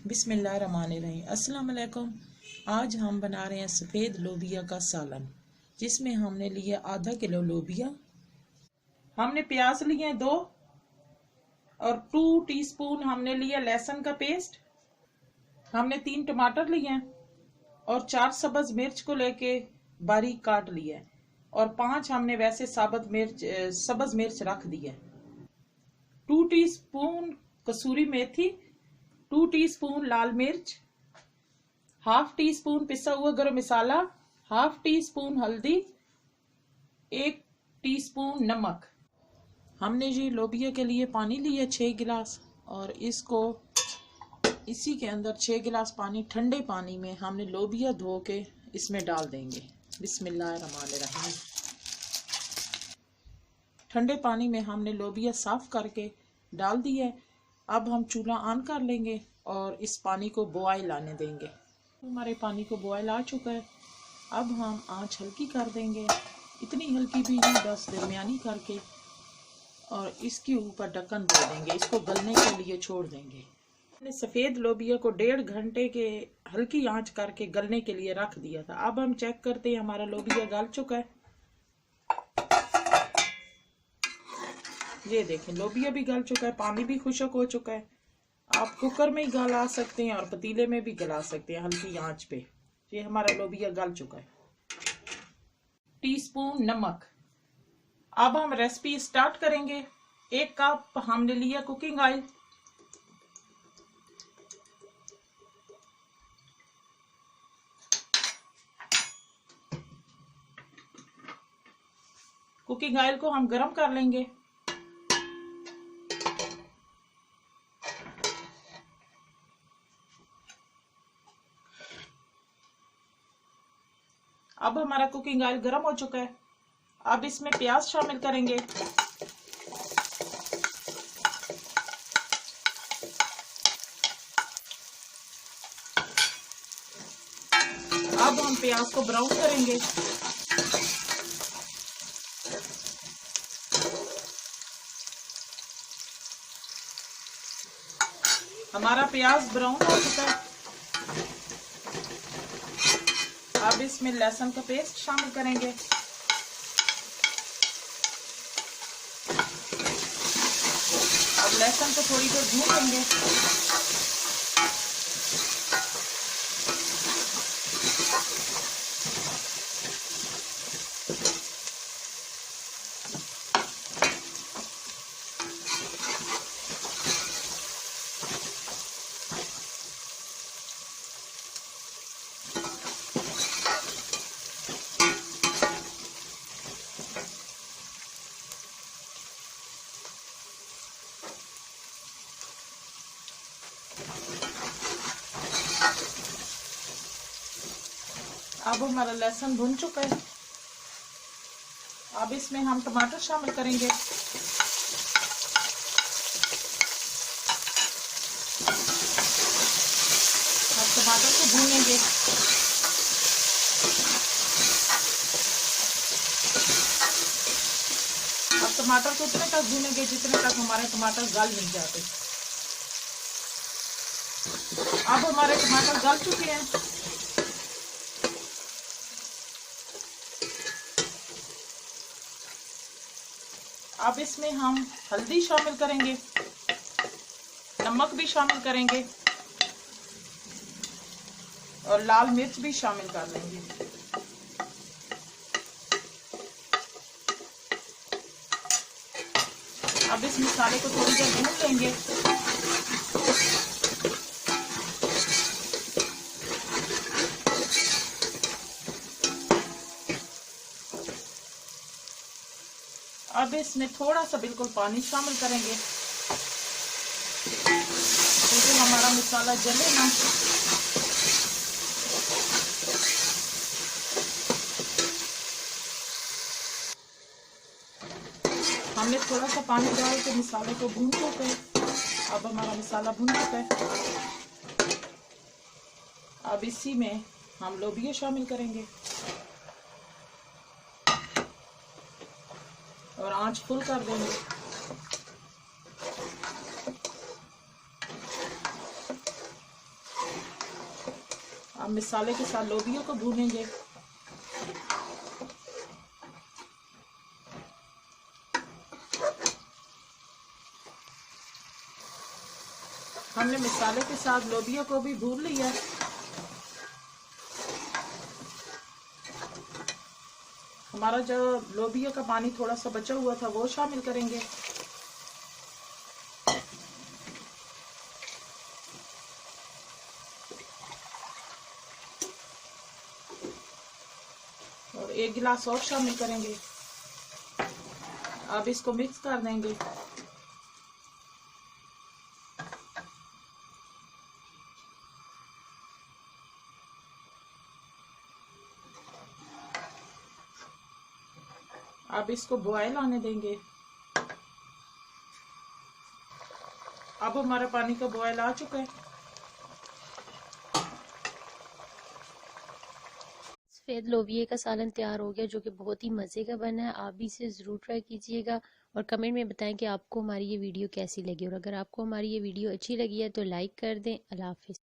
बिस्मिल्लाहिर्रहमानिर्रहीम। अस्सलाम वालेकुम। आज हम बना रहे हैं सफ़ेद लोबिया का सालन, जिसमें हमने लिया आधा किलो लोबिया। हमने प्याज लिए 2 और 2 टीस्पून हमने लिया लहसुन का पेस्ट। हमने 3 टमाटर लिए हैं और 4 सब्ज मिर्च को लेके बारीक काट लिया है और 5 हमने वैसे सब्ज मिर्च रख दी है। 2 टीस्पून कसूरी मेथी, 2 टीस्पून लाल मिर्च, हाफ टी स्पून पिसा हुआ गरम मसाला, हाफ टी स्पून हल्दी, 1 टीस्पून नमक। हमने ये लोबिया के लिए पानी लिया 6 गिलास और इसको इसी के अंदर 6 गिलास पानी, ठंडे पानी में हमने लोबिया धो के इसमें डाल देंगे। बिस्मिल्लाहिर्रहमानिर्रहीम। ठंडे पानी में हमने लोबिया साफ करके डाल दिया है। अब हम चूल्हा ऑन कर लेंगे और इस पानी को बॉयल आने देंगे। हमारे पानी को बॉयल आ चुका है। अब हम आंच हल्की कर देंगे, इतनी हल्की भी नहीं, बस दरमियानी करके, और इसके ऊपर ढक्कन दे देंगे। इसको गलने के लिए छोड़ देंगे। मैंने सफ़ेद लोबिया को 1.5 घंटे के हल्की आंच करके गलने के लिए रख दिया था। अब हम चेक करते हैं हमारा लोबिया गल चुका है। ये देखें, लोबिया भी गल चुका है, पानी भी खुश्क हो चुका है। आप कुकर में ही गला सकते हैं और पतीले में भी गला सकते हैं हल्की आंच पे। ये हमारा लोबिया गल चुका है। टीस्पून नमक। अब हम रेसिपी स्टार्ट करेंगे। 1 कप हमने लिया कुकिंग ऑयल। कुकिंग ऑयल को हम गरम कर लेंगे। अब हमारा कुकिंग ऑयल गर्म हो चुका है। अब इसमें प्याज शामिल करेंगे। अब हम प्याज को ब्राउन करेंगे। हमारा प्याज ब्राउन हो चुका है। अब इसमें लहसुन का पेस्ट शामिल करेंगे। अब लहसुन को थोड़ी देर भून लेंगे। अब हमारा लहसुन भुन चुका है। अब इसमें हम टमाटर शामिल करेंगे। अब टमाटर को भूनेंगे। अब टमाटर को उतने तक भूनेंगे जितने तक हमारे टमाटर गल नहीं जाते। अब हमारे टमाटर गल चुके हैं। अब इसमें हम हल्दी शामिल करेंगे, नमक भी शामिल करेंगे और लाल मिर्च भी शामिल कर लेंगे। अब इस मसाले को थोड़ी देर भून लेंगे। अब इसमें थोड़ा सा बिल्कुल पानी शामिल करेंगे क्योंकि हमारा मसाला जले ना। हमने थोड़ा सा पानी डाल के मसाले को भून चुके हैं। अब हमारा मसाला भून चुका है। अब इसी में हम लोबिया शामिल करेंगे और आंच फुल कर देंगे। अब मसाले के साथ लोबिया को भूनेंगे। हमने मसाले के साथ लोबिया को भी भून लिया। हमारा जो लोबिया का पानी थोड़ा सा बचा हुआ था वो शामिल करेंगे। और 1 गिलास और शामिल करेंगे। अब इसको मिक्स कर देंगे। अब इसको बॉयल आने देंगे। अब हमारा पानी का बॉयल आ चुका है। सफ़ेद लोबिया का सालन तैयार हो गया, जो कि बहुत ही मज़े का बना है। आप भी इसे ज़रूर ट्राई कीजिएगा और कमेंट में बताएं कि आपको हमारी ये वीडियो कैसी लगी। और अगर आपको हमारी ये वीडियो अच्छी लगी है तो लाइक कर दें। अल्लाह हाफ़िज़।